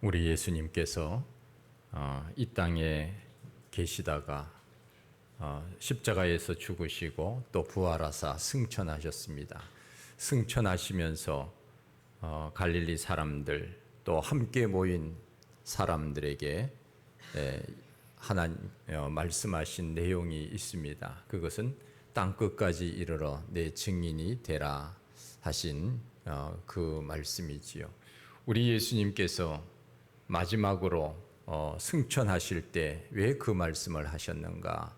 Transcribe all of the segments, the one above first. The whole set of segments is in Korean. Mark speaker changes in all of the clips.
Speaker 1: 우리 예수님께서 이 땅에 계시다가 십자가에서 죽으시고 또 부활하사 승천하셨습니다. 승천하시면서 갈릴리 사람들 또 함께 모인 사람들에게 하나님 말씀하신 내용이 있습니다. 그것은 땅 끝까지 이르러 내 증인이 되라 하신 그 말씀이지요. 우리 예수님께서 마지막으로 승천하실 때 왜 그 말씀을 하셨는가?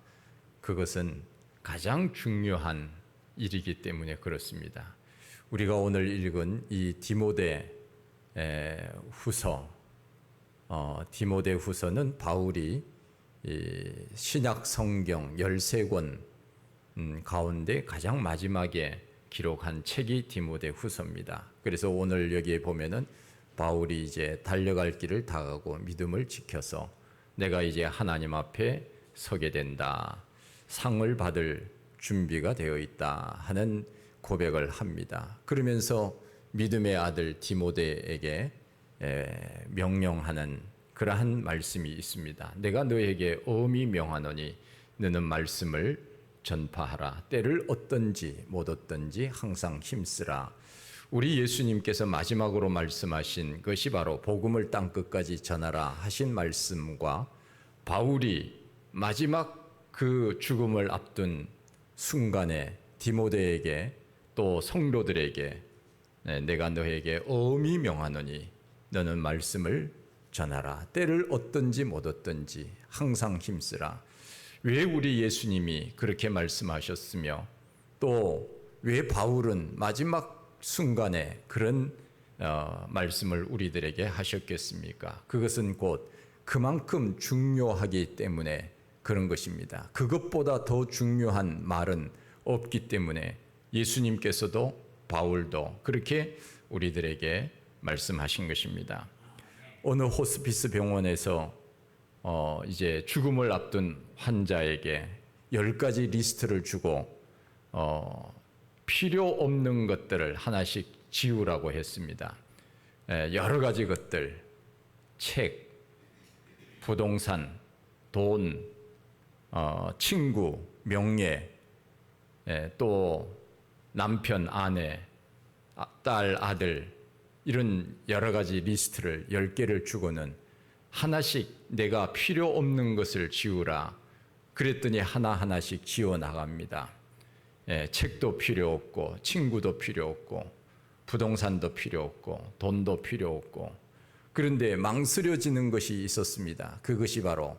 Speaker 1: 그것은 가장 중요한 일이기 때문에 그렇습니다. 우리가 오늘 읽은 이 디모데 후서, 디모데 후서는 바울이 신약 성경 13권 가운데 가장 마지막에 기록한 책이 디모데 후서입니다. 그래서 오늘 여기에 보면은 바울이 이제 달려갈 길을 다 가고 믿음을 지켜서 내가 이제 하나님 앞에 서게 된다. 상을 받을 준비가 되어 있다 하는 고백을 합니다. 그러면서 믿음의 아들 디모데에게 명령하는 그러한 말씀이 있습니다. 내가 너에게 엄히 명하노니 너는 말씀을 전파하라. 때를 얻든지 못 얻든지 항상 힘쓰라. 우리 예수님께서 마지막으로 말씀하신 것이 바로 복음을 땅끝까지 전하라 하신 말씀과 바울이 마지막 그 죽음을 앞둔 순간에 디모데에게 또 성도들에게 내가 너에게 엄히 명하노니 너는 말씀을 전하라. 때를 얻든지 못 얻든지 항상 힘쓰라. 왜 우리 예수님이 그렇게 말씀하셨으며 또 왜 바울은 마지막 순간에 그런 말씀을 우리들에게 하셨겠습니까? 그것은 곧 그만큼 중요하기 때문에 그런 것입니다. 그것보다 더 중요한 말은 없기 때문에 예수님께서도 바울도 그렇게 우리들에게 말씀하신 것입니다. 어느 호스피스 병원에서 이제 죽음을 앞둔 환자에게 10가지 리스트를 주고 필요 없는 것들을 하나씩 지우라고 했습니다. 여러 가지 것들, 책, 부동산, 돈, 친구, 명예, 또 남편, 아내, 딸, 아들 이런 여러 가지 리스트를 10개를 주고는 하나씩 내가 필요 없는 것을 지우라. 그랬더니 하나하나씩 지워 나갑니다. 책도 필요 없고 친구도 필요 없고 부동산도 필요 없고 돈도 필요 없고 그런데 망설여지는 것이 있었습니다. 그것이 바로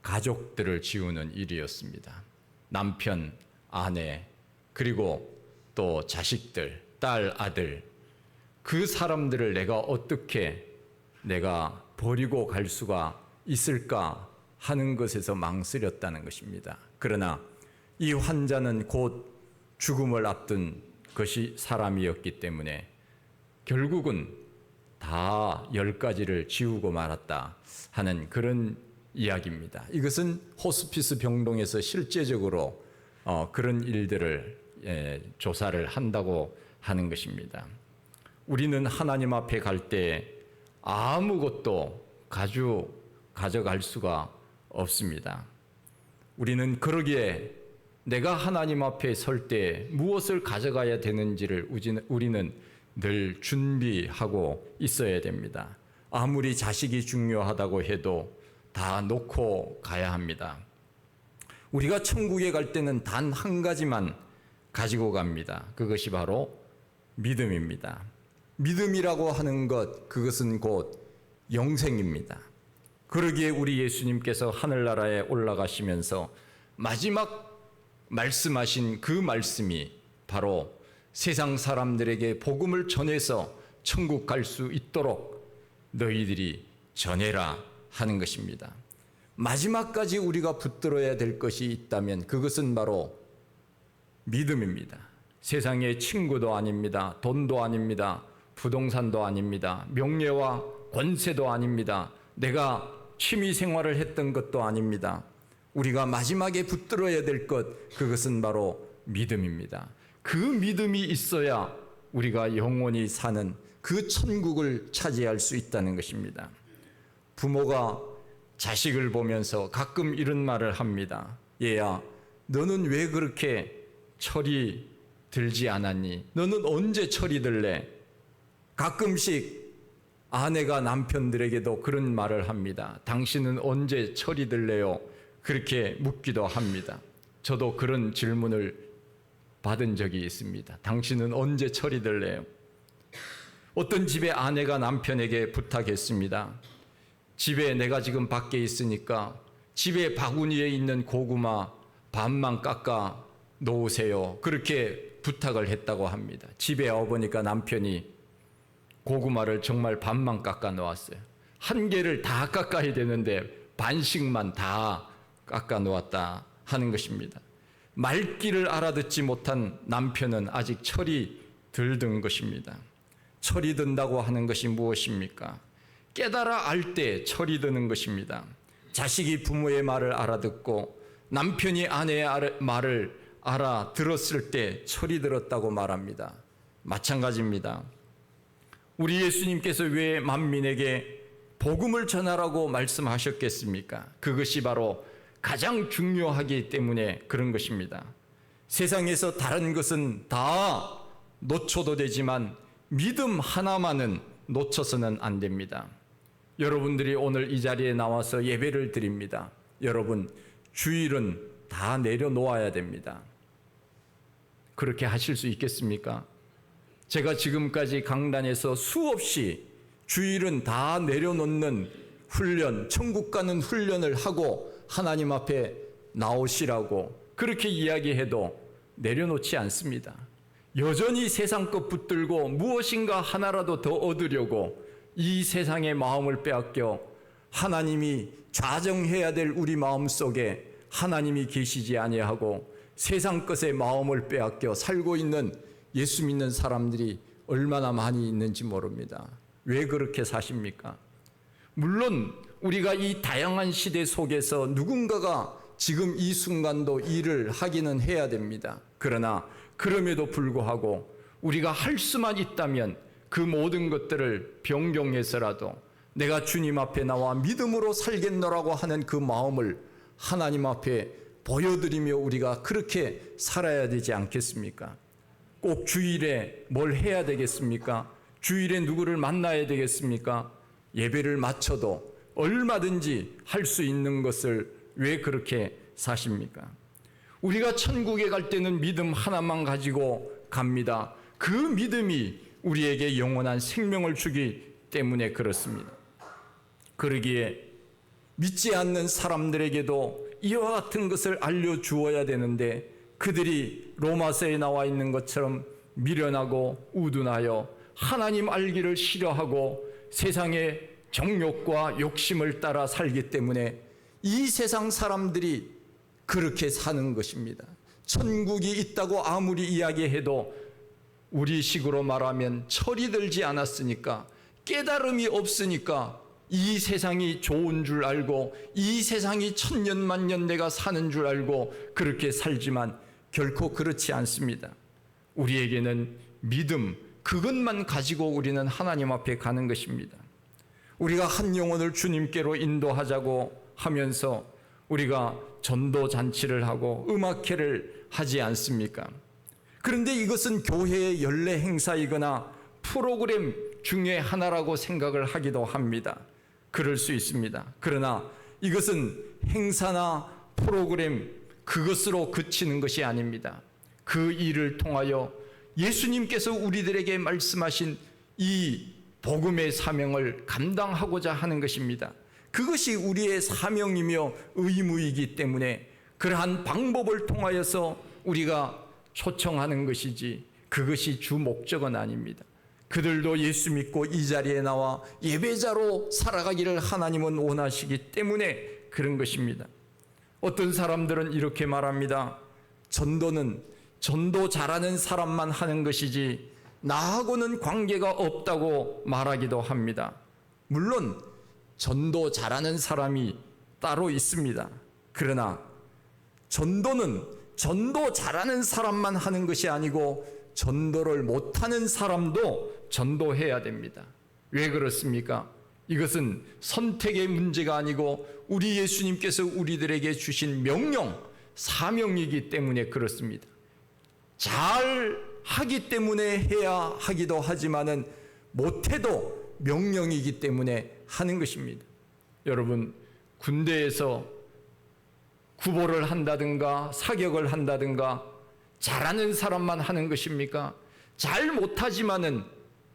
Speaker 1: 가족들을 지우는 일이었습니다. 남편, 아내 그리고 또 자식들, 딸, 아들 그 사람들을 내가 어떻게 내가 버리고 갈 수가 있을까 하는 것에서 망설였다는 것입니다. 그러나 이 환자는 곧 죽음을 앞둔 것이 사람이었기 때문에 결국은 다 10가지를 지우고 말았다 하는 그런 이야기입니다. 이것은 호스피스 병동에서 실제적으로 그런 일들을 조사를 한다고 하는 것입니다. 우리는 하나님 앞에 갈 때 아무것도 가져갈 수가 없습니다. 우리는 그러기에 내가 하나님 앞에 설 때 무엇을 가져가야 되는지를 우리는 늘 준비하고 있어야 됩니다. 아무리 자식이 중요하다고 해도 다 놓고 가야 합니다. 우리가 천국에 갈 때는 단 한 가지만 가지고 갑니다. 그것이 바로 믿음입니다. 믿음이라고 하는 것, 그것은 곧 영생입니다. 그러기에 우리 예수님께서 하늘나라에 올라가시면서 마지막 말씀하신 그 말씀이 바로 세상 사람들에게 복음을 전해서 천국 갈 수 있도록 너희들이 전해라 하는 것입니다. 마지막까지 우리가 붙들어야 될 것이 있다면 그것은 바로 믿음입니다. 세상의 친구도 아닙니다. 돈도 아닙니다. 부동산도 아닙니다. 명예와 권세도 아닙니다. 내가 취미 생활을 했던 것도 아닙니다. 우리가 마지막에 붙들어야 될 것, 그것은 바로 믿음입니다. 그 믿음이 있어야 우리가 영원히 사는 그 천국을 차지할 수 있다는 것입니다. 부모가 자식을 보면서 가끔 이런 말을 합니다. 얘야, 너는 왜 그렇게 철이 들지 않았니? 너는 언제 철이 들래? 가끔씩 아내가 남편들에게도 그런 말을 합니다. 당신은 언제 철이 들래요? 그렇게 묻기도 합니다. 저도 그런 질문을 받은 적이 있습니다. 당신은 언제 철이 들래요? 어떤 집에 아내가 남편에게 부탁했습니다. 집에 내가 지금 밖에 있으니까 집에 바구니에 있는 고구마 반만 깎아 놓으세요. 그렇게 부탁을 했다고 합니다. 집에 와보니까 남편이 고구마를 정말 반만 깎아 놓았어요. 한 개를 다 깎아야 되는데 반씩만 다 깎아 놓았다 하는 것입니다. 말귀를 알아듣지 못한 남편은 아직 철이 덜 든 것입니다. 철이 든다고 하는 것이 무엇입니까? 깨달아 알 때 철이 드는 것입니다. 자식이 부모의 말을 알아듣고 남편이 아내의 말을 알아들었을 때 철이 들었다고 말합니다. 마찬가지입니다. 우리 예수님께서 왜 만민에게 복음을 전하라고 말씀하셨겠습니까? 그것이 바로 가장 중요하기 때문에 그런 것입니다. 세상에서 다른 것은 다 놓쳐도 되지만 믿음 하나만은 놓쳐서는 안 됩니다. 여러분들이 오늘 이 자리에 나와서 예배를 드립니다. 여러분, 주일은 다 내려놓아야 됩니다. 그렇게 하실 수 있겠습니까? 제가 지금까지 강단에서 수없이 주일은 다 내려놓는 훈련, 천국 가는 훈련을 하고 하나님 앞에 나오시라고 그렇게 이야기해도 내려놓지 않습니다. 여전히 세상 것 붙들고 무엇인가 하나라도 더 얻으려고 이 세상의 마음을 빼앗겨 하나님이 좌정해야 될 우리 마음 속에 하나님이 계시지 아니하고 세상 것의 마음을 빼앗겨 살고 있는 예수 믿는 사람들이 얼마나 많이 있는지 모릅니다. 왜 그렇게 사십니까? 물론 우리가 이 다양한 시대 속에서 누군가가 지금 이 순간도 일을 하기는 해야 됩니다. 그러나 그럼에도 불구하고 우리가 할 수만 있다면 그 모든 것들을 변경해서라도 내가 주님 앞에 나와 믿음으로 살겠노라고 하는 그 마음을 하나님 앞에 보여드리며 우리가 그렇게 살아야 되지 않겠습니까? 꼭 주일에 뭘 해야 되겠습니까? 주일에 누구를 만나야 되겠습니까? 예배를 마쳐도 얼마든지 할 수 있는 것을 왜 그렇게 사십니까? 우리가 천국에 갈 때는 믿음 하나만 가지고 갑니다. 그 믿음이 우리에게 영원한 생명을 주기 때문에 그렇습니다. 그러기에 믿지 않는 사람들에게도 이와 같은 것을 알려주어야 되는데 그들이 로마서에 나와 있는 것처럼 미련하고 우둔하여 하나님 알기를 싫어하고 세상의 정욕과 욕심을 따라 살기 때문에 이 세상 사람들이 그렇게 사는 것입니다. 천국이 있다고 아무리 이야기해도 우리 식으로 말하면 철이 들지 않았으니까 깨달음이 없으니까 이 세상이 좋은 줄 알고 이 세상이 천년만년 내가 사는 줄 알고 그렇게 살지만 결코 그렇지 않습니다. 우리에게는 믿음, 그것만 가지고 우리는 하나님 앞에 가는 것입니다. 우리가 한 영혼을 주님께로 인도하자고 하면서 우리가 전도 잔치를 하고 음악회를 하지 않습니까? 그런데 이것은 교회의 연례 행사이거나 프로그램 중에 하나라고 생각을 하기도 합니다. 그럴 수 있습니다. 그러나 이것은 행사나 프로그램 그것으로 그치는 것이 아닙니다. 그 일을 통하여 예수님께서 우리들에게 말씀하신 이 복음의 사명을 감당하고자 하는 것입니다. 그것이 우리의 사명이며 의무이기 때문에 그러한 방법을 통하여서 우리가 초청하는 것이지 그것이 주 목적은 아닙니다. 그들도 예수 믿고 이 자리에 나와 예배자로 살아가기를 하나님은 원하시기 때문에 그런 것입니다. 어떤 사람들은 이렇게 말합니다. 전도는 전도 잘하는 사람만 하는 것이지 나하고는 관계가 없다고 말하기도 합니다. 물론 전도 잘하는 사람이 따로 있습니다. 그러나 전도는 전도 잘하는 사람만 하는 것이 아니고 전도를 못하는 사람도 전도해야 됩니다. 왜 그렇습니까? 이것은 선택의 문제가 아니고 우리 예수님께서 우리들에게 주신 명령, 사명이기 때문에 그렇습니다. 잘 하기 때문에 해야 하기도 하지만은 못해도 명령이기 때문에 하는 것입니다. 여러분, 군대에서 구보를 한다든가 사격을 한다든가 잘하는 사람만 하는 것입니까? 잘 못하지만은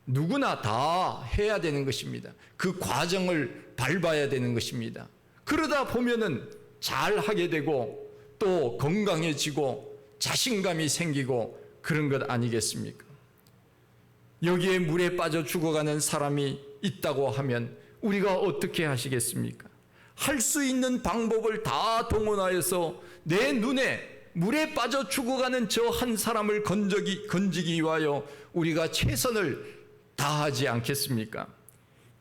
Speaker 1: 누구나 다 해야 되는 것입니다. 그 과정을 밟아야 되는 것입니다. 그러다 보면은 잘 하게 되고 또 건강해지고 자신감이 생기고 그런 것 아니겠습니까? 여기에 물에 빠져 죽어가는 사람이 있다고 하면 우리가 어떻게 하시겠습니까? 할 수 있는 방법을 다 동원하여서 내 눈에 물에 빠져 죽어가는 저 한 사람을 건지기 위하여 우리가 최선을 다하지 않겠습니까?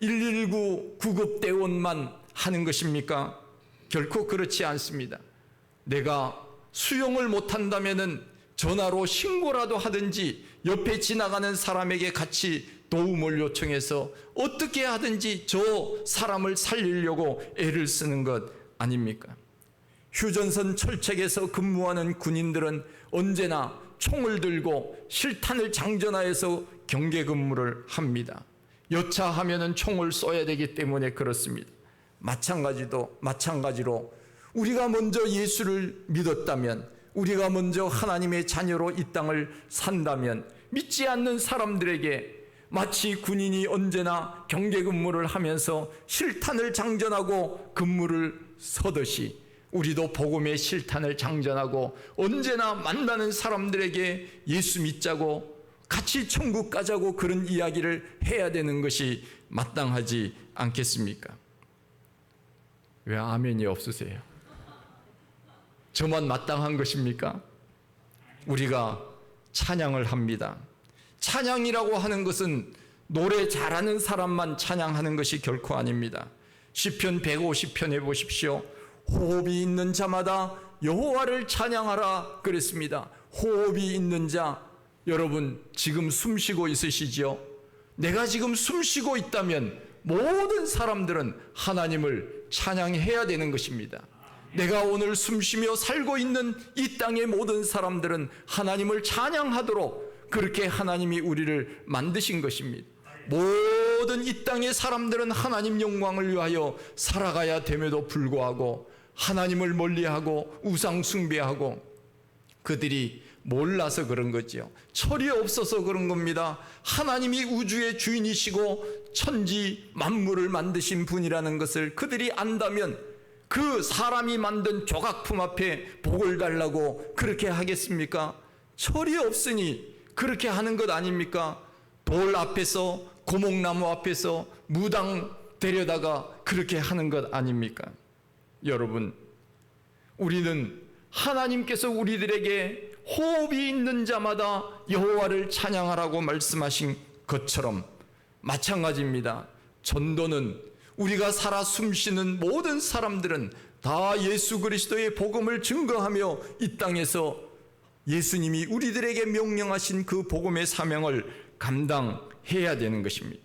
Speaker 1: 119 구급대원만 하는 것입니까? 결코 그렇지 않습니다. 내가 수영을 못한다면은 전화로 신고라도 하든지 옆에 지나가는 사람에게 같이 도움을 요청해서 어떻게 하든지 저 사람을 살리려고 애를 쓰는 것 아닙니까? 휴전선 철책에서 근무하는 군인들은 언제나 총을 들고 실탄을 장전하여서 경계 근무를 합니다. 여차하면은 총을 쏘야 되기 때문에 그렇습니다. 마찬가지로 우리가 먼저 예수를 믿었다면, 우리가 먼저 하나님의 자녀로 이 땅을 산다면 믿지 않는 사람들에게 마치 군인이 언제나 경계 근무를 하면서 실탄을 장전하고 근무를 서듯이 우리도 복음의 실탄을 장전하고 언제나 만나는 사람들에게 예수 믿자고 같이 천국 가자고 그런 이야기를 해야 되는 것이 마땅하지 않겠습니까? 왜 아멘이 없으세요? 저만 마땅한 것입니까? 우리가 찬양을 합니다. 찬양이라고 하는 것은 노래 잘하는 사람만 찬양하는 것이 결코 아닙니다. 시편 150편에 보십시오. 호흡이 있는 자마다 여호와를 찬양하라 그랬습니다. 호흡이 있는 자, 여러분 지금 숨쉬고 있으시지요? 내가 지금 숨쉬고 있다면 모든 사람들은 하나님을 찬양해야 되는 것입니다. 내가 오늘 숨쉬며 살고 있는 이 땅의 모든 사람들은 하나님을 찬양하도록 그렇게 하나님이 우리를 만드신 것입니다. 모든 이 땅의 사람들은 하나님 영광을 위하여 살아가야 됨에도 불구하고 하나님을 멀리하고 우상 숭배하고 그들이 몰라서 그런 거죠. 철이 없어서 그런 겁니다. 하나님이 우주의 주인이시고 천지 만물을 만드신 분이라는 것을 그들이 안다면 그 사람이 만든 조각품 앞에 복을 달라고 그렇게 하겠습니까? 철이 없으니 그렇게 하는 것 아닙니까? 돌 앞에서 고목나무 앞에서 무당 데려다가 그렇게 하는 것 아닙니까? 여러분, 우리는 하나님께서 우리들에게 호흡이 있는 자마다 여호와를 찬양하라고 말씀하신 것처럼 마찬가지입니다. 전도는 우리가 살아 숨쉬는 모든 사람들은 다 예수 그리스도의 복음을 증거하며 이 땅에서 예수님이 우리들에게 명령하신 그 복음의 사명을 감당해야 되는 것입니다.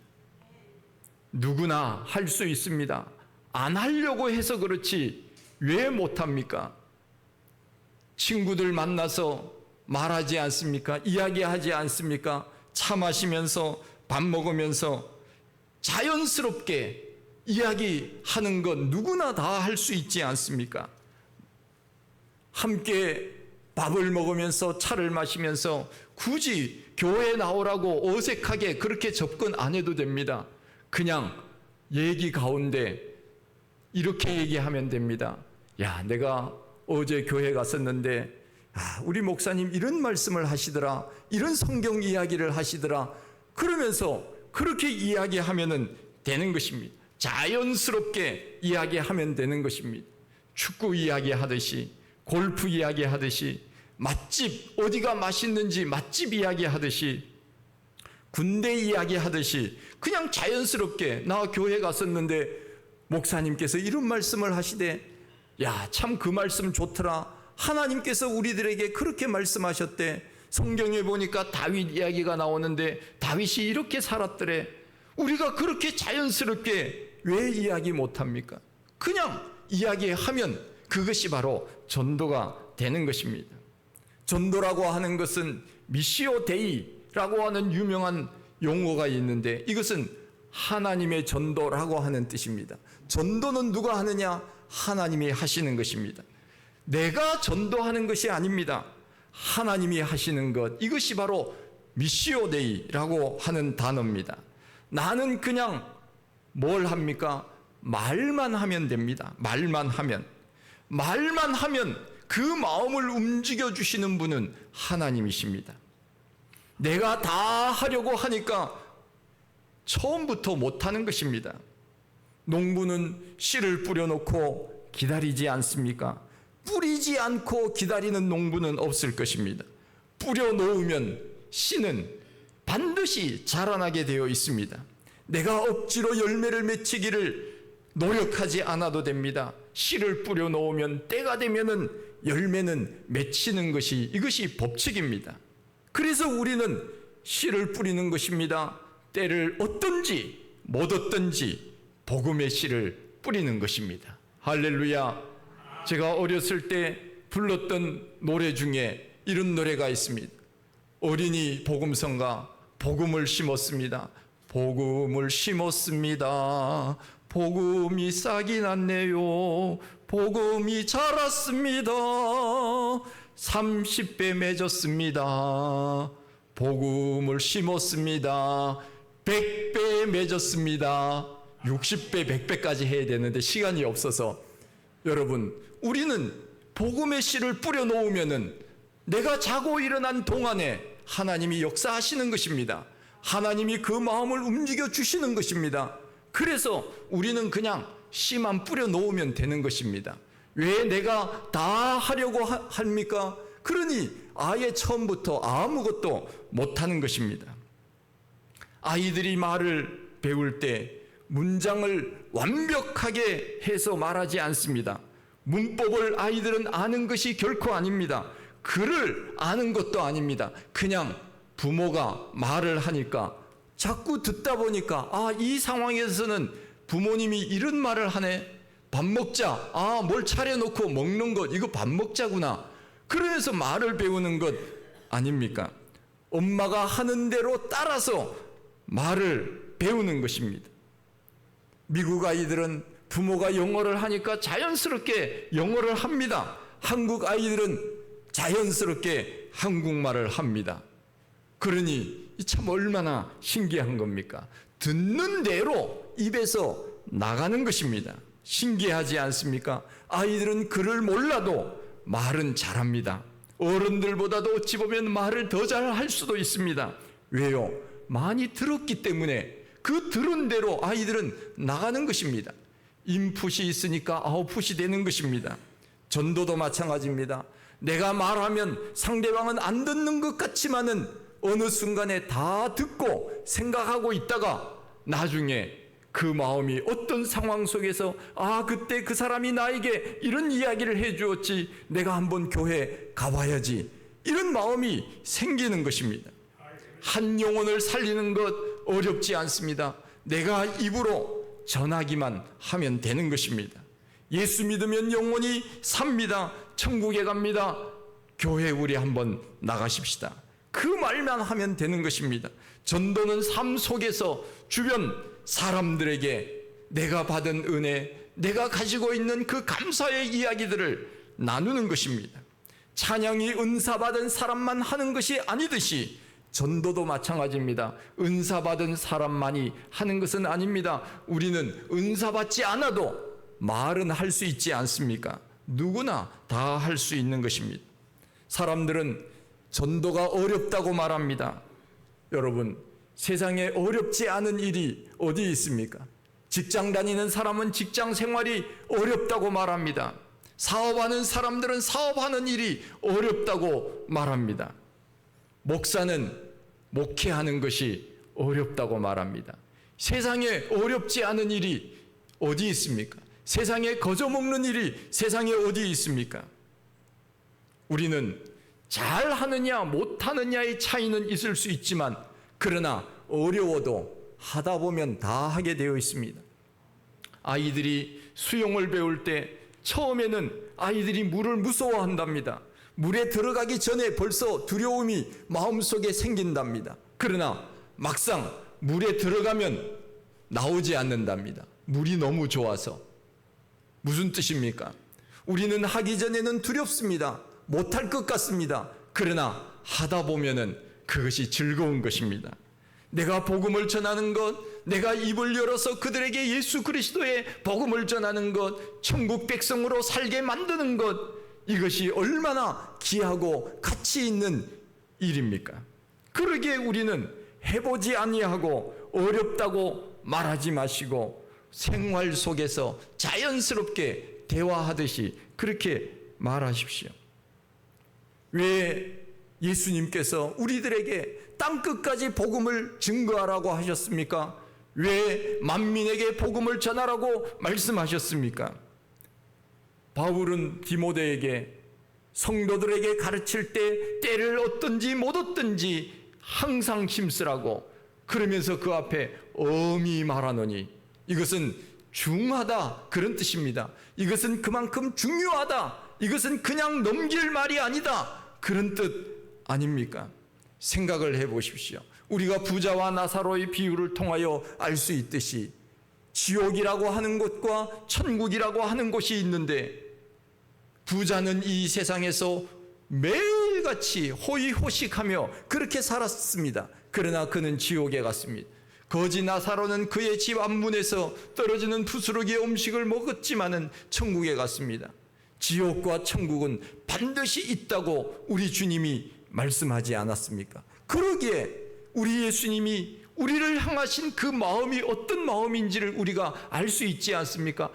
Speaker 1: 누구나 할 수 있습니다. 안 하려고 해서 그렇지 왜 못합니까? 친구들 만나서 말하지 않습니까? 이야기하지 않습니까? 차 마시면서 밥 먹으면서 자연스럽게 이야기하는 건 누구나 다 할 수 있지 않습니까? 함께 밥을 먹으면서 차를 마시면서 굳이 교회 나오라고 어색하게 그렇게 접근 안 해도 됩니다. 그냥 얘기 가운데 이렇게 얘기하면 됩니다. 야, 내가 어제 교회 갔었는데 우리 목사님 이런 말씀을 하시더라, 이런 성경 이야기를 하시더라, 그러면서 그렇게 이야기하면 되는 것입니다. 자연스럽게 이야기하면 되는 것입니다. 축구 이야기하듯이, 골프 이야기하듯이, 맛집 어디가 맛있는지 맛집 이야기하듯이, 군대 이야기하듯이 그냥 자연스럽게 나 교회 갔었는데 목사님께서 이런 말씀을 하시되 야, 참 그 말씀 좋더라, 하나님께서 우리들에게 그렇게 말씀하셨대, 성경에 보니까 다윗 이야기가 나오는데 다윗이 이렇게 살았더래, 우리가 그렇게 자연스럽게 왜 이야기 못합니까? 그냥 이야기하면 그것이 바로 전도가 되는 것입니다. 전도라고 하는 것은 미시오 데이라고 하는 유명한 용어가 있는데, 이것은 하나님의 전도라고 하는 뜻입니다. 전도는 누가 하느냐? 하나님이 하시는 것입니다. 내가 전도하는 것이 아닙니다. 하나님이 하시는 것, 이것이 바로 미시오 데이라고 하는 단어입니다. 나는 그냥 뭘 합니까? 말만 하면 됩니다. 말만 하면 그 마음을 움직여 주시는 분은 하나님이십니다. 내가 다 하려고 하니까 처음부터 못하는 것입니다. 농부는 씨를 뿌려놓고 기다리지 않습니까? 뿌리지 않고 기다리는 농부는 없을 것입니다. 뿌려놓으면 씨는 반드시 자라나게 되어 있습니다. 내가 억지로 열매를 맺히기를 노력하지 않아도 됩니다. 씨를 뿌려놓으면 때가 되면은 열매는 맺히는 것이, 이것이 법칙입니다. 그래서 우리는 씨를 뿌리는 것입니다. 때를 얻든지 못 얻든지 복음의 씨를 뿌리는 것입니다. 할렐루야. 제가 어렸을 때 불렀던 노래 중에 이런 노래가 있습니다. 어린이 복음성가, 복음을 심었습니다. 복음을 심었습니다. 복음이 싹이 났네요. 복음이 자랐습니다. 30배 맺었습니다. 복음을 심었습니다. 100배 맺었습니다. 60배, 100배까지 해야 되는데 시간이 없어서, 여러분, 우리는 복음의 씨를 뿌려놓으면은 내가 자고 일어난 동안에 하나님이 역사하시는 것입니다. 하나님이 그 마음을 움직여 주시는 것입니다. 그래서 우리는 그냥 씨만 뿌려놓으면 되는 것입니다. 왜 내가 다 하려고 합니까? 그러니 아예 처음부터 아무것도 못하는 것입니다. 아이들이 말을 배울 때 문장을 완벽하게 해서 말하지 않습니다. 문법을 아이들은 아는 것이 결코 아닙니다. 글을 아는 것도 아닙니다. 그냥 부모가 말을 하니까 자꾸 듣다 보니까, 이 상황에서는 부모님이 이런 말을 하네. 밥 먹자. 뭘 차려놓고 먹는 것, 이거 밥 먹자구나. 그러면서 말을 배우는 것 아닙니까? 엄마가 하는 대로 따라서 말을 배우는 것입니다. 미국 아이들은 부모가 영어를 하니까 자연스럽게 영어를 합니다. 한국 아이들은 자연스럽게 한국말을 합니다. 그러니 참 얼마나 신기한 겁니까? 듣는 대로 입에서 나가는 것입니다. 신기하지 않습니까? 아이들은 글을 몰라도 말은 잘합니다. 어른들보다도 어찌 보면 말을 더 잘할 수도 있습니다. 왜요? 많이 들었기 때문에 그 들은 대로 아이들은 나가는 것입니다. 인풋이 있으니까 아웃풋이 되는 것입니다. 전도도 마찬가지입니다. 내가 말하면 상대방은 안 듣는 것 같지만은 어느 순간에 다 듣고 생각하고 있다가 나중에 그 마음이 어떤 상황 속에서 그때 그 사람이 나에게 이런 이야기를 해 주었지, 내가 한번 교회 가봐야지, 이런 마음이 생기는 것입니다. 한 영혼을 살리는 것 어렵지 않습니다. 내가 입으로 전하기만 하면 되는 것입니다. 예수 믿으면 영혼이 삽니다. 천국에 갑니다. 교회 우리 한번 나가십시다. 그 말만 하면 되는 것입니다. 전도는 삶 속에서 주변 사람들에게 내가 받은 은혜, 내가 가지고 있는 그 감사의 이야기들을 나누는 것입니다. 찬양이 은사 받은 사람만 하는 것이 아니듯이 전도도 마찬가지입니다. 은사 받은 사람만이 하는 것은 아닙니다. 우리는 은사 받지 않아도 말은 할 수 있지 않습니까? 누구나 다 할 수 있는 것입니다. 사람들은 전도가 어렵다고 말합니다. 여러분, 세상에 어렵지 않은 일이 어디 있습니까? 직장 다니는 사람은 직장 생활이 어렵다고 말합니다. 사업하는 사람들은 사업하는 일이 어렵다고 말합니다. 목사는 목회하는 것이 어렵다고 말합니다. 세상에 어렵지 않은 일이 어디 있습니까? 세상에 거저먹는 일이 세상에 어디 있습니까? 우리는 잘하느냐 못하느냐의 차이는 있을 수 있지만, 그러나 어려워도 하다 보면 다 하게 되어 있습니다. 아이들이 수영을 배울 때 처음에는 아이들이 물을 무서워한답니다. 물에 들어가기 전에 벌써 두려움이 마음속에 생긴답니다. 그러나 막상 물에 들어가면 나오지 않는답니다. 물이 너무 좋아서. 무슨 뜻입니까? 우리는 하기 전에는 두렵습니다. 못할 것 같습니다. 그러나 하다 보면은 그것이 즐거운 것입니다. 내가 복음을 전하는 것, 내가 입을 열어서 그들에게 예수 그리스도의 복음을 전하는 것, 천국 백성으로 살게 만드는 것, 이것이 얼마나 귀하고 가치 있는 일입니까? 그러기에 우리는 해보지 아니하고 어렵다고 말하지 마시고 생활 속에서 자연스럽게 대화하듯이 그렇게 말하십시오. 왜 예수님께서 우리들에게 땅끝까지 복음을 증거하라고 하셨습니까? 왜 만민에게 복음을 전하라고 말씀하셨습니까? 바울은 디모데에게 성도들에게 가르칠 때 때를 얻든지 못 얻든지 항상 힘쓰라고, 그러면서 그 앞에 엄히 말하노니 이것은 중하다, 그런 뜻입니다. 이것은 그만큼 중요하다, 이것은 그냥 넘길 말이 아니다, 그런 뜻 아닙니까? 생각을 해보십시오. 우리가 부자와 나사로의 비유를 통하여 알 수 있듯이 지옥이라고 하는 곳과 천국이라고 하는 곳이 있는데, 부자는 이 세상에서 매일같이 호의호식하며 그렇게 살았습니다. 그러나 그는 지옥에 갔습니다. 거지 나사로는 그의 집 앞문에서 떨어지는 부스러기의 음식을 먹었지만은 천국에 갔습니다. 지옥과 천국은 반드시 있다고 우리 주님이 말씀하지 않았습니까? 그러기에 우리 예수님이 우리를 향하신 그 마음이 어떤 마음인지를 우리가 알 수 있지 않습니까?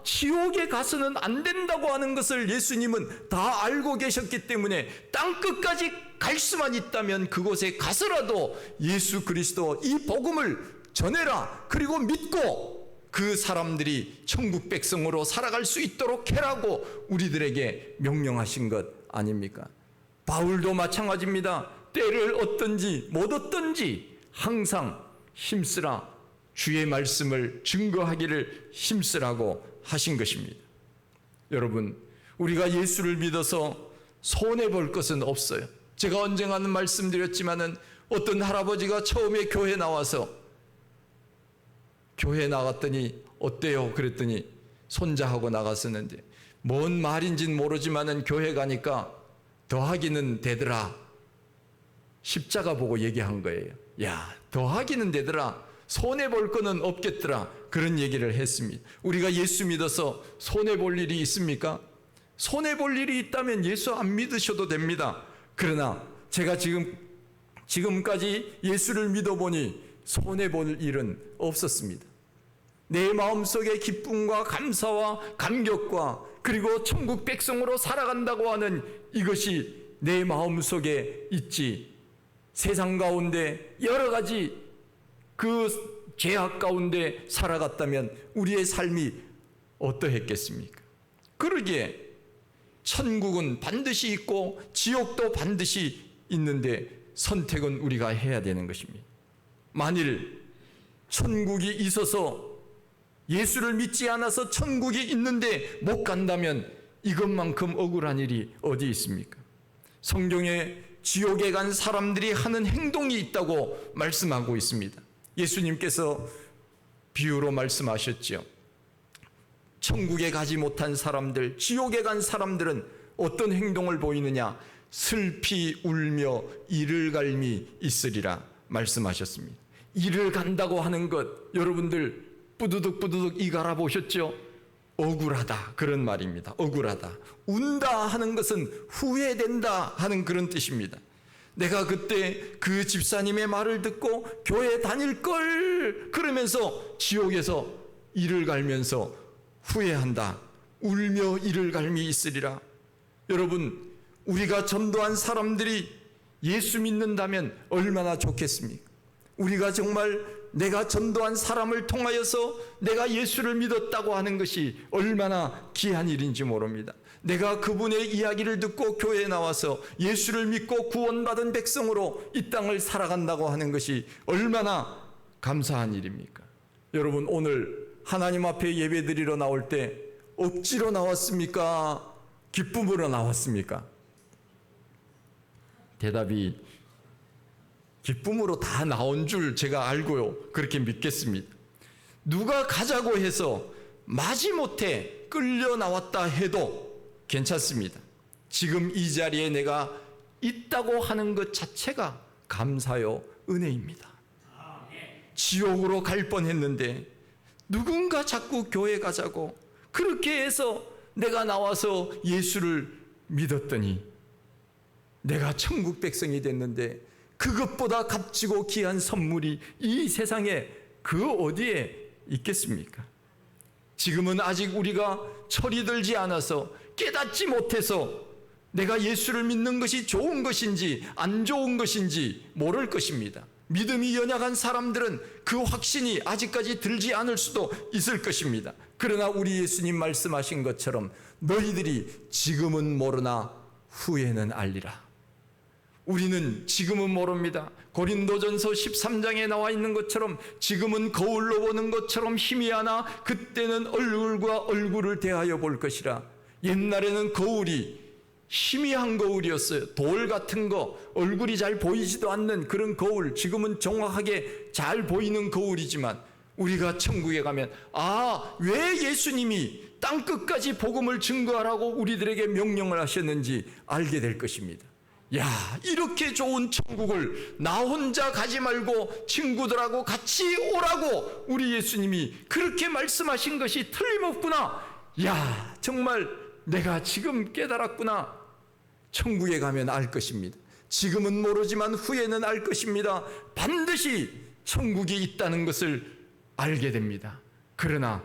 Speaker 1: 지옥에 가서는 안 된다고 하는 것을 예수님은 다 알고 계셨기 때문에 땅끝까지 갈 수만 있다면 그곳에 가서라도 예수 그리스도 이 복음을 전해라, 그리고 믿고 그 사람들이 천국 백성으로 살아갈 수 있도록 해라고 우리들에게 명령하신 것 아닙니까? 바울도 마찬가지입니다. 때를 얻든지 못 얻든지 항상 힘쓰라, 주의 말씀을 증거하기를 힘쓰라고 하신 것입니다. 여러분, 우리가 예수를 믿어서 손해볼 것은 없어요. 제가 언젠가는 말씀드렸지만은 어떤 할아버지가 처음에 교회 나와서 교회 나갔더니 어때요? 그랬더니 손자하고 나갔었는데 뭔 말인지는 모르지만은 교회 가니까 더하기는 되더라, 십자가 보고 얘기한 거예요. 야, 더하기는 되더라, 손해볼 거는 없겠더라, 그런 얘기를 했습니다. 우리가 예수 믿어서 손해볼 일이 있습니까? 손해볼 일이 있다면 예수 안 믿으셔도 됩니다. 그러나 제가 지금까지 예수를 믿어보니 손해볼 일은 없었습니다. 내 마음속에 기쁨과 감사와 감격과 그리고 천국 백성으로 살아간다고 하는 이것이 내 마음속에 있지, 세상 가운데 여러 가지 그 죄악 가운데 살아갔다면 우리의 삶이 어떠했겠습니까? 그러기에 천국은 반드시 있고 지옥도 반드시 있는데 선택은 우리가 해야 되는 것입니다. 만일 천국이 있어서 예수를 믿지 않아서 천국이 있는데 못 간다면 이것만큼 억울한 일이 어디 있습니까? 성경에 지옥에 간 사람들이 하는 행동이 있다고 말씀하고 있습니다. 예수님께서 비유로 말씀하셨죠. 천국에 가지 못한 사람들, 지옥에 간 사람들은 어떤 행동을 보이느냐? 슬피 울며 이를 갈미 있으리라 말씀하셨습니다. 이를 간다고 하는 것, 여러분들 뿌두둑 이 갈아보셨죠? 억울하다, 그런 말입니다. 억울하다. 운다 하는 것은 후회된다 하는 그런 뜻입니다. 내가 그때 그 집사님의 말을 듣고 교회 다닐 걸, 그러면서 지옥에서 이를 갈면서 후회한다. 울며 이를 갈미 있으리라. 여러분, 우리가 전도한 사람들이 예수 믿는다면 얼마나 좋겠습니까? 우리가 정말 내가 전도한 사람을 통하여서 내가 예수를 믿었다고 하는 것이 얼마나 귀한 일인지 모릅니다. 내가 그분의 이야기를 듣고 교회에 나와서 예수를 믿고 구원받은 백성으로 이 땅을 살아간다고 하는 것이 얼마나 감사한 일입니까? 여러분, 오늘 하나님 앞에 예배드리러 나올 때 억지로 나왔습니까? 기쁨으로 나왔습니까? 대답이 기쁨으로 다 나온 줄 제가 알고요. 그렇게 믿겠습니다. 누가 가자고 해서 마지못해 끌려 나왔다 해도 괜찮습니다. 지금 이 자리에 내가 있다고 하는 것 자체가 감사요 은혜입니다. 지옥으로 갈 뻔했는데 누군가 자꾸 교회 가자고 그렇게 해서 내가 나와서 예수를 믿었더니 내가 천국 백성이 됐는데 그것보다 값지고 귀한 선물이 이 세상에 그 어디에 있겠습니까? 지금은 아직 우리가 철이 들지 않아서 깨닫지 못해서 내가 예수를 믿는 것이 좋은 것인지 안 좋은 것인지 모를 것입니다. 믿음이 연약한 사람들은 그 확신이 아직까지 들지 않을 수도 있을 것입니다. 그러나 우리 예수님 말씀하신 것처럼 너희들이 지금은 모르나 후에는 알리라. 우리는 지금은 모릅니다. 고린도전서 13장에 나와 있는 것처럼 지금은 거울로 보는 것처럼 희미하나 그때는 얼굴과 얼굴을 대하여 볼 것이라. 옛날에는 거울이 희미한 거울이었어요. 돌 같은 거, 얼굴이 잘 보이지도 않는 그런 거울. 지금은 정확하게 잘 보이는 거울이지만 우리가 천국에 가면 왜 예수님이 땅끝까지 복음을 증거하라고 우리들에게 명령을 하셨는지 알게 될 것입니다. 이렇게 좋은 천국을 나 혼자 가지 말고 친구들하고 같이 오라고 우리 예수님이 그렇게 말씀하신 것이 틀림없구나. 정말 내가 지금 깨달았구나. 천국에 가면 알 것입니다. 지금은 모르지만 후에는 알 것입니다. 반드시 천국이 있다는 것을 알게 됩니다. 그러나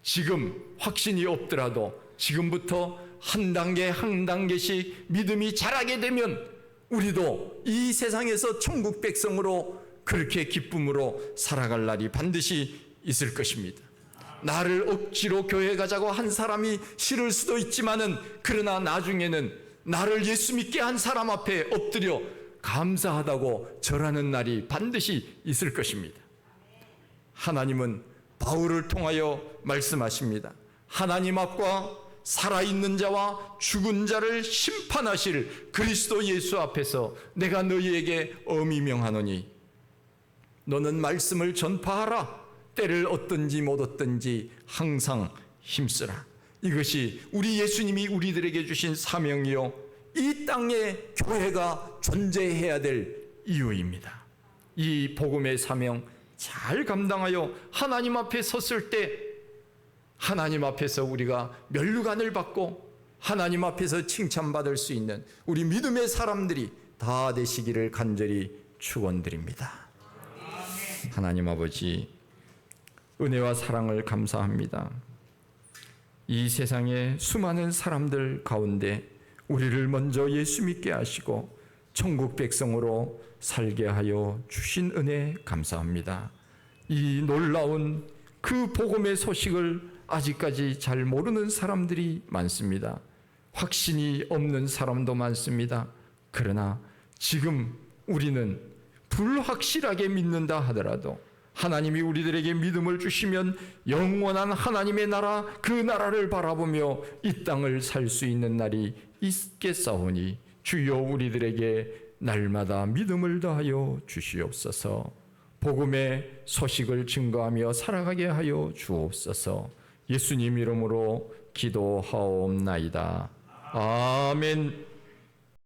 Speaker 1: 지금 확신이 없더라도 지금부터 한 단계 한 단계씩 믿음이 자라게 되면 우리도 이 세상에서 천국 백성으로 그렇게 기쁨으로 살아갈 날이 반드시 있을 것입니다. 나를 억지로 교회 가자고 한 사람이 싫을 수도 있지만은 그러나 나중에는 나를 예수 믿게 한 사람 앞에 엎드려 감사하다고 절하는 날이 반드시 있을 것입니다. 하나님은 바울을 통하여 말씀하십니다. 하나님 앞과 살아있는 자와 죽은 자를 심판하실 그리스도 예수 앞에서 내가 너희에게 엄히 명하노니 너는 말씀을 전파하라. 때를 얻든지 못 얻든지 항상 힘쓰라. 이것이 우리 예수님이 우리들에게 주신 사명이요 이 땅에 교회가 존재해야 될 이유입니다. 이 복음의 사명 잘 감당하여 하나님 앞에 섰을 때 하나님 앞에서 우리가 면류관을 받고 하나님 앞에서 칭찬받을 수 있는 우리 믿음의 사람들이 다 되시기를 간절히 축원드립니다. 하나님 아버지, 은혜와 사랑을 감사합니다. 이 세상의 수많은 사람들 가운데 우리를 먼저 예수 믿게 하시고 천국 백성으로 살게 하여 주신 은혜 감사합니다. 이 놀라운 그 복음의 소식을 아직까지 잘 모르는 사람들이 많습니다. 확신이 없는 사람도 많습니다. 그러나 지금 우리는 불확실하게 믿는다 하더라도 하나님이 우리들에게 믿음을 주시면 영원한 하나님의 나라, 그 나라를 바라보며 이 땅을 살 수 있는 날이 있겠사오니 주여 우리들에게 날마다 믿음을 더하여 주시옵소서. 복음의 소식을 증거하며 살아가게 하여 주옵소서. 예수님 이름으로 기도하옵나이다. 아멘.